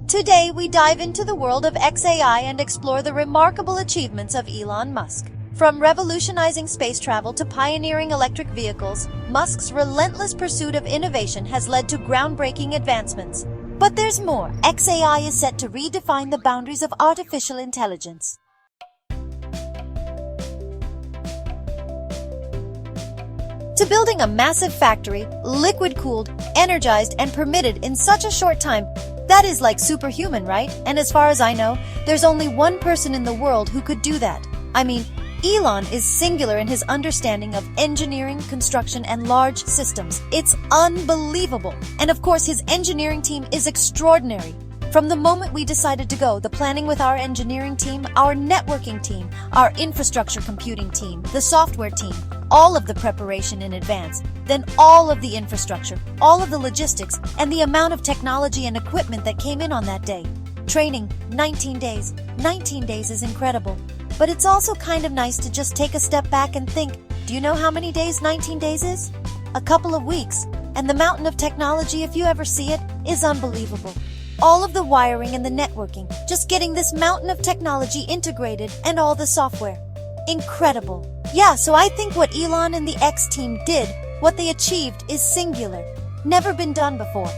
Today, we dive into the world of XAI and explore the remarkable achievements of Elon Musk. From revolutionizing space travel to pioneering electric vehicles, Musk's relentless pursuit of innovation has led to groundbreaking advancements. But there's more. XAI is set to redefine the boundaries of artificial intelligence. To building a massive factory, liquid-cooled, energized, and permitted in such a short time, that is like superhuman, right? And as far as I know, there's only one person in the world who could do that. I mean, Elon is singular in his understanding of engineering, construction, and large systems. It's unbelievable. And of course, his engineering team is extraordinary. From the moment we decided to go, the planning with our engineering team, our networking team, our infrastructure computing team, the software team, all of the preparation in advance, then all of the infrastructure, all of the logistics, and the amount of technology and equipment that came in on that day. Training, 19 days. 19 days is incredible. But it's also kind of nice to just take a step back and think, do you know how many days 19 days is? A couple of weeks. And the mountain of technology, if you ever see it, is unbelievable. All of the wiring and the networking, just getting this mountain of technology integrated and all the software. Incredible. Yeah, so I think what Elon and the X team did, what they achieved, is singular. Never been done before.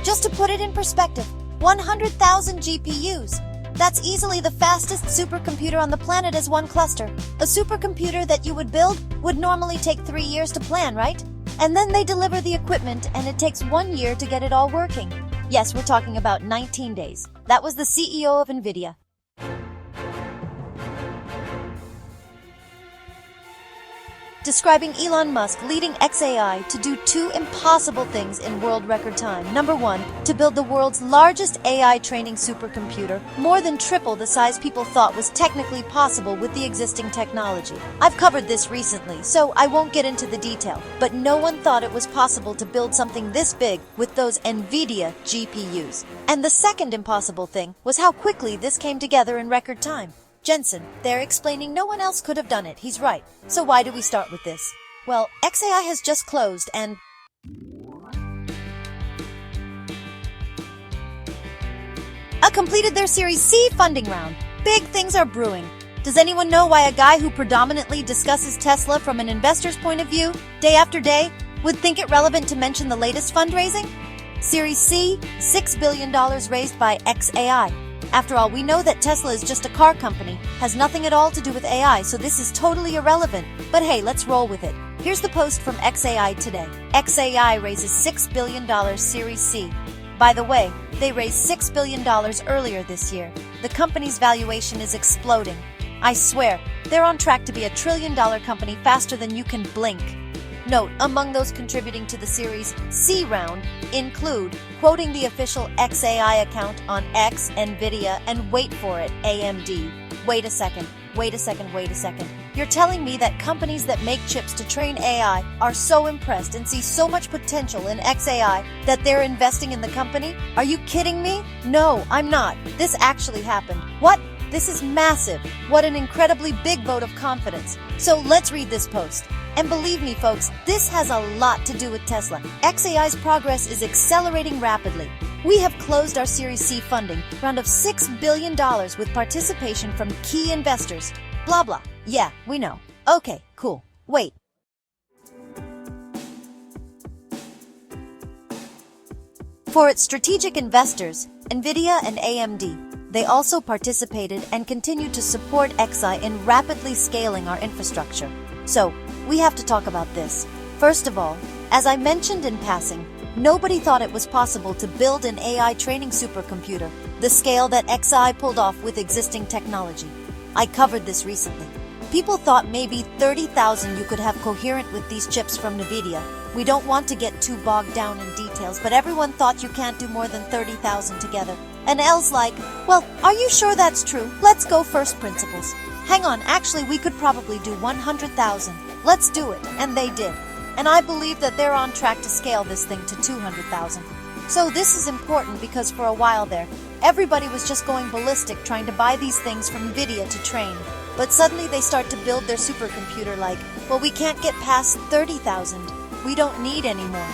Just to put it in perspective, 100,000 GPUs. That's easily the fastest supercomputer on the planet as one cluster. A supercomputer that you would build would normally take 3 years to plan, right? And then they deliver the equipment and it takes 1 year to get it all working. Yes, we're talking about 19 days. That was the CEO of NVIDIA. Describing Elon Musk leading XAI to do 2 impossible things in world record time. Number 1, to build the world's largest AI training supercomputer, more than triple the size people thought was technically possible with the existing technology. I've covered this recently, so I won't get into the detail, but no one thought it was possible to build something this big with those NVIDIA GPUs. And the second impossible thing was how quickly this came together in record time. Jensen, they're explaining no one else could have done it. He's right. So why do we start with this? Well, XAI has just closed and completed their Series C funding round. Big things are brewing. Does anyone know why a guy who predominantly discusses Tesla from an investor's point of view, day after day, would think it relevant to mention the latest fundraising? Series C, $6 billion raised by XAI. After all, we know that Tesla is just a car company, has nothing at all to do with AI, so this is totally irrelevant. But hey, let's roll with it. Here's the post from XAI today. XAI raises $6 billion Series C. By the way, they raised $6 billion earlier this year. The company's valuation is exploding. I swear, they're on track to be $1 trillion company faster than you can blink. Note, among those contributing to the Series C round include, quoting the official XAI account on X, NVIDIA, and wait for it, AMD. Wait a second. You're telling me that companies that make chips to train AI are so impressed and see so much potential in XAI that they're investing in the company? Are you kidding me? No, I'm not. This actually happened. What? This is massive. What an incredibly big vote of confidence. So let's read this post. And believe me, folks, this has a lot to do with Tesla. XAI's progress is accelerating rapidly. We have closed our Series C funding round of $6 billion with participation from key investors. Blah, blah. Yeah, we know. Okay, cool. Wait. For its strategic investors, NVIDIA and AMD, they also participated and continue to support XAI in rapidly scaling our infrastructure. So, we have to talk about this. First of all, as I mentioned in passing, nobody thought it was possible to build an AI training supercomputer, the scale that XAI pulled off with existing technology. I covered this recently. People thought maybe 30,000 you could have coherent with these chips from NVIDIA. We don't want to get too bogged down in details, but everyone thought you can't do more than 30,000 together. And El's like, well, are you sure that's true? Let's go first principles. Hang on, actually we could probably do 100,000. Let's do it. And they did. And I believe that they're on track to scale this thing to 200,000. So this is important because for a while there, everybody was just going ballistic trying to buy these things from NVIDIA to train. But suddenly they start to build their supercomputer like, well, we can't get past 30,000. We don't need any more.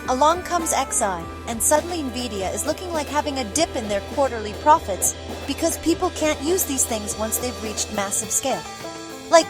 Along comes XAI, and suddenly NVIDIA is looking like having a dip in their quarterly profits because people can't use these things once they've reached massive scale. Like,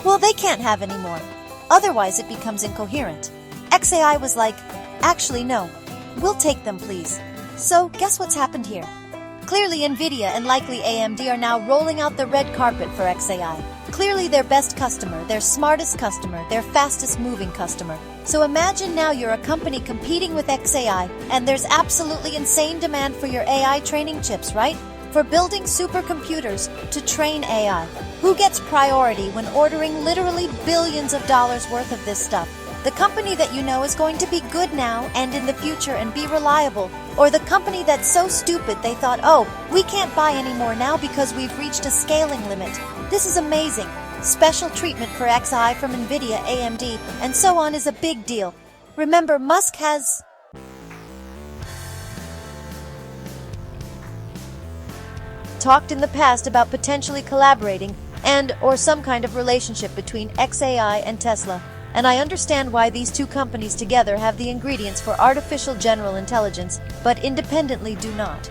well, they can't have any more. Otherwise, it becomes incoherent. XAI was like, actually, no. We'll take them, please. So, guess what's happened here? Clearly, NVIDIA and likely AMD are now rolling out the red carpet for XAI. Clearly their best customer, their smartest customer, their fastest moving customer. So imagine now you're a company competing with XAI, and there's absolutely insane demand for your AI training chips, right? For building supercomputers to train AI. Who gets priority when ordering literally billions of dollars worth of this stuff? The company that you know is going to be good now and in the future and be reliable, or the company that's so stupid they thought, oh, we can't buy anymore now because we've reached a scaling limit. This is amazing. Special treatment for XAI from NVIDIA, AMD, and so on is a big deal. Remember, Musk has talked in the past about potentially collaborating and/or some kind of relationship between XAI and Tesla. And I understand why these two companies together have the ingredients for artificial general intelligence, but independently do not.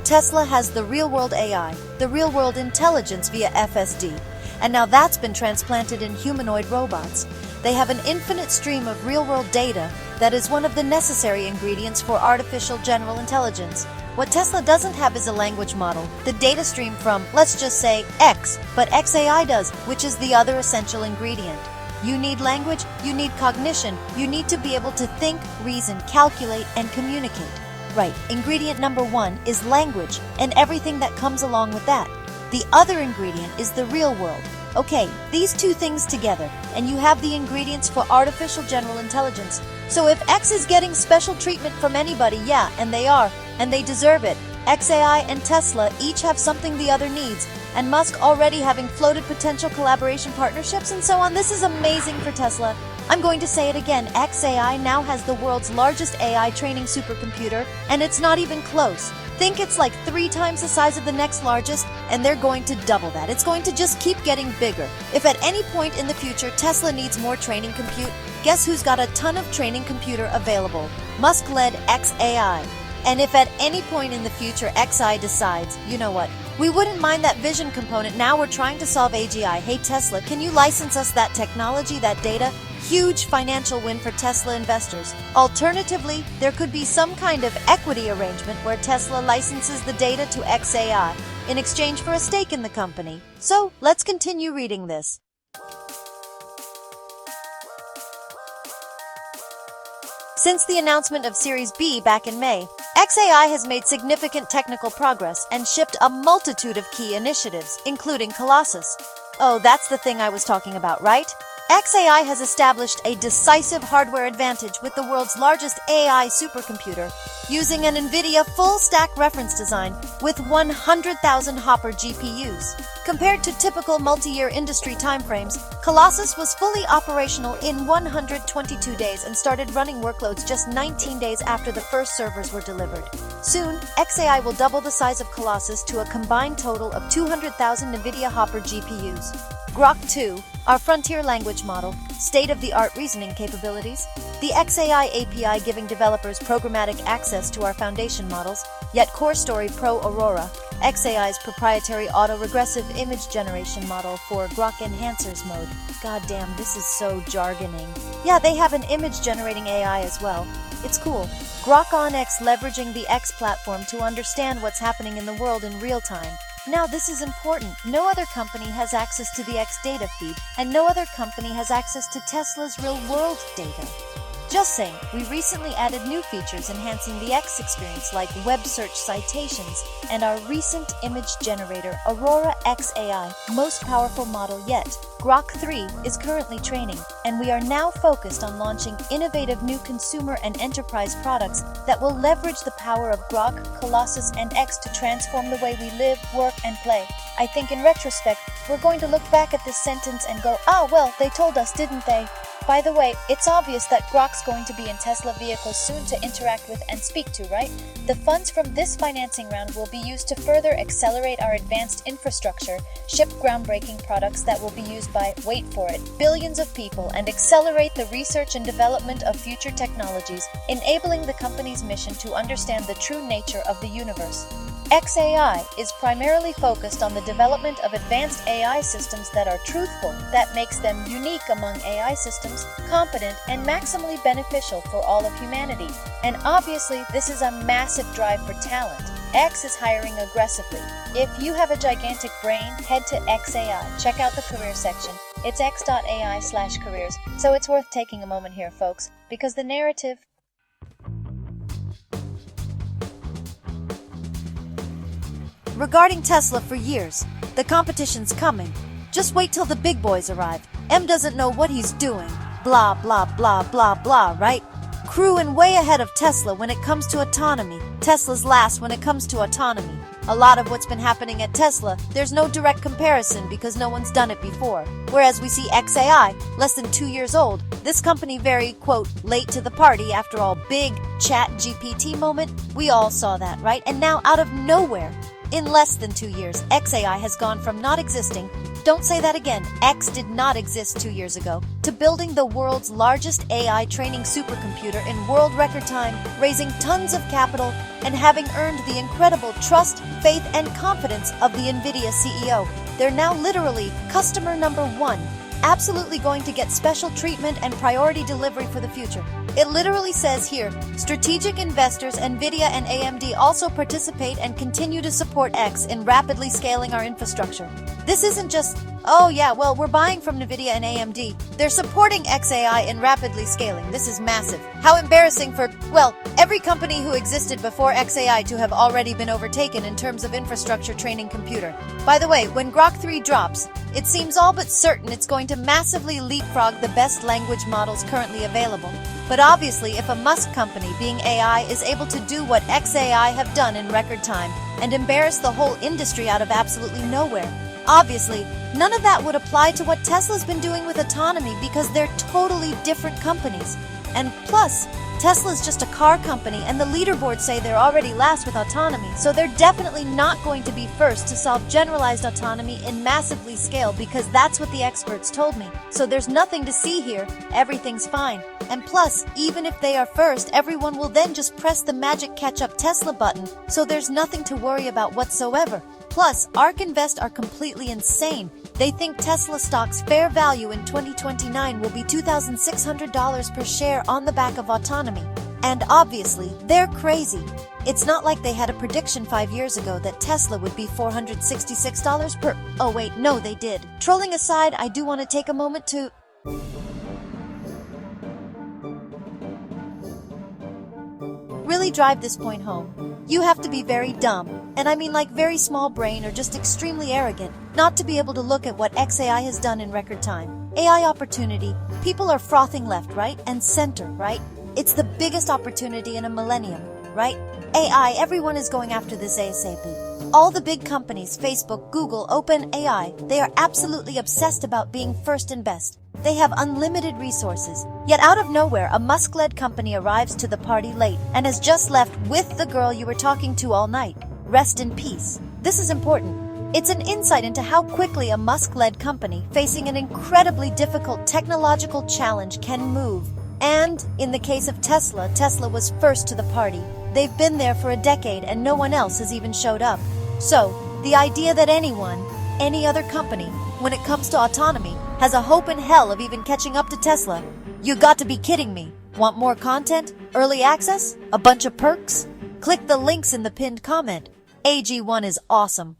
Tesla has the real-world AI, the real-world intelligence via FSD, and now that's been transplanted in humanoid robots. They have an infinite stream of real-world data that is one of the necessary ingredients for artificial general intelligence. What Tesla doesn't have is a language model, the data stream from, let's just say, X, but XAI does, which is the other essential ingredient. You need language, you need cognition, you need to be able to think, reason, calculate, and communicate. Right, ingredient number one is language, and everything that comes along with that. The other ingredient is the real world. Okay, these two things together, and you have the ingredients for artificial general intelligence. So if X is getting special treatment from anybody, yeah, and they are, and they deserve it. XAI and Tesla each have something the other needs, and Musk already having floated potential collaboration partnerships and so on. This is amazing for Tesla. I'm going to say it again, XAI now has the world's largest AI training supercomputer, and it's not even close. Think it's like 3 times the size of the next largest, and they're going to double that. It's going to just keep getting bigger. If at any point in the future Tesla needs more training compute, guess who's got a ton of training computer available? Musk-led XAI. And if at any point in the future XAI decides, you know what, we wouldn't mind that vision component, now we're trying to solve AGI. Hey Tesla, can you license us that technology, that data? Huge financial win for Tesla investors. Alternatively, there could be some kind of equity arrangement where Tesla licenses the data to XAI in exchange for a stake in the company. So, let's continue reading this. Since the announcement of Series B back in May, XAI has made significant technical progress and shipped a multitude of key initiatives, including Colossus. Oh, that's the thing I was talking about, right? XAI has established a decisive hardware advantage with the world's largest AI supercomputer, using an NVIDIA full-stack reference design with 100,000 Hopper GPUs. Compared to typical multi-year industry timeframes, Colossus was fully operational in 122 days and started running workloads just 19 days after the first servers were delivered. Soon, XAI will double the size of Colossus to a combined total of 200,000 NVIDIA Hopper GPUs. Grok 2, our frontier language model, state-of-the-art reasoning capabilities, the XAI API giving developers programmatic access to our foundation models, yet Core Story Pro Aurora, XAI's proprietary auto-regressive image generation model for Grok Enhancers mode. Goddamn, this is so jargoning. Yeah, they have an image-generating AI as well. It's cool. Grok on X leveraging the X platform to understand what's happening in the world in real time. Now this is important. No other company has access to the X data feed, and no other company has access to Tesla's real-world data. Just saying, we recently added new features enhancing the X experience like web search citations and our recent image generator Aurora XAI, most powerful model yet. Grok 3 is currently training, and we are now focused on launching innovative new consumer and enterprise products that will leverage the power of Grok, Colossus, and X to transform the way we live, work, and play. I think in retrospect, we're going to look back at this sentence and go, ah, well, they told us, didn't they? By the way, it's obvious that Grok's going to be in Tesla vehicles soon to interact with and speak to, right? The funds from this financing round will be used to further accelerate our advanced infrastructure, ship groundbreaking products that will be used by, wait for it, billions of people, and accelerate the research and development of future technologies, enabling the company's mission to understand the true nature of the universe. XAI is primarily focused on the development of advanced AI systems that are truthful, that makes them unique among AI systems, competent, and maximally beneficial for all of humanity. And obviously, this is a massive drive for talent. X is hiring aggressively. If you have a gigantic brain, head to XAI. Check out the career section. It's x.ai/careers. So it's worth taking a moment here, folks, because the narrative regarding Tesla for years. The competition's coming. Just wait till the big boys arrive. M doesn't know what he's doing. Blah, blah, blah, blah, blah, right? Crewing way ahead of Tesla when it comes to autonomy. Tesla's last when it comes to autonomy. A lot of what's been happening at Tesla, there's no direct comparison because no one's done it before. Whereas we see XAI, less than 2 years old, this company very, quote, late to the party after all big chat GPT moment. We all saw that, right? And now out of nowhere, in less than 2 years, XAI has gone from not existing, don't say that again, X did not exist 2 years ago, to building the world's largest AI training supercomputer in world record time, raising tons of capital, and having earned the incredible trust, faith, and confidence of the NVIDIA CEO. They're now literally customer number one, absolutely going to get special treatment and priority delivery for the future. It literally says here, strategic investors NVIDIA and AMD also participate and continue to support X in rapidly scaling our infrastructure. This isn't just, oh yeah, well, we're buying from NVIDIA and AMD. They're supporting XAI in rapidly scaling. This is massive. How embarrassing for, well, every company who existed before XAI to have already been overtaken in terms of infrastructure training computer. By the way, when Grok 3 drops, it seems all but certain it's going to massively leapfrog the best language models currently available. But obviously, if a Musk company, being AI, is able to do what XAI have done in record time and embarrass the whole industry out of absolutely nowhere, obviously, none of that would apply to what Tesla's been doing with autonomy because they're totally different companies. And plus, Tesla's just a car company and the leaderboards say they're already last with autonomy, so they're definitely not going to be first to solve generalized autonomy in massively scale because that's what the experts told me. So there's nothing to see here, everything's fine. And plus, even if they are first, everyone will then just press the magic catch-up Tesla button, so there's nothing to worry about whatsoever. Plus, ARK Invest are completely insane. They think Tesla stock's fair value in 2029 will be $2,600 per share on the back of autonomy. And obviously, they're crazy. It's not like they had a prediction 5 years ago that Tesla would be $466 per... Oh wait, no they did. Trolling aside, I do want to take a moment to... really drive this point home. You have to be very dumb, and I mean like very small brain or just extremely arrogant, not to be able to look at what XAI has done in record time. AI opportunity, people are frothing left, right, and center, right? It's the biggest opportunity in a millennium, right? AI, everyone is going after this ASAP. All the big companies, Facebook, Google, OpenAI, they are absolutely obsessed about being first and best. They have unlimited resources. Yet out of nowhere, a Musk-led company arrives to the party late and has just left with the girl you were talking to all night. Rest in peace. This is important. It's an insight into how quickly a Musk-led company facing an incredibly difficult technological challenge can move. And in the case of Tesla, Tesla was first to the party. They've been there for a decade and no one else has even showed up. So, the idea that anyone, any other company, when it comes to autonomy, has a hope in hell of even catching up to Tesla. You got to be kidding me. Want more content? Early access? A bunch of perks? Click the links in the pinned comment. AG1 is awesome.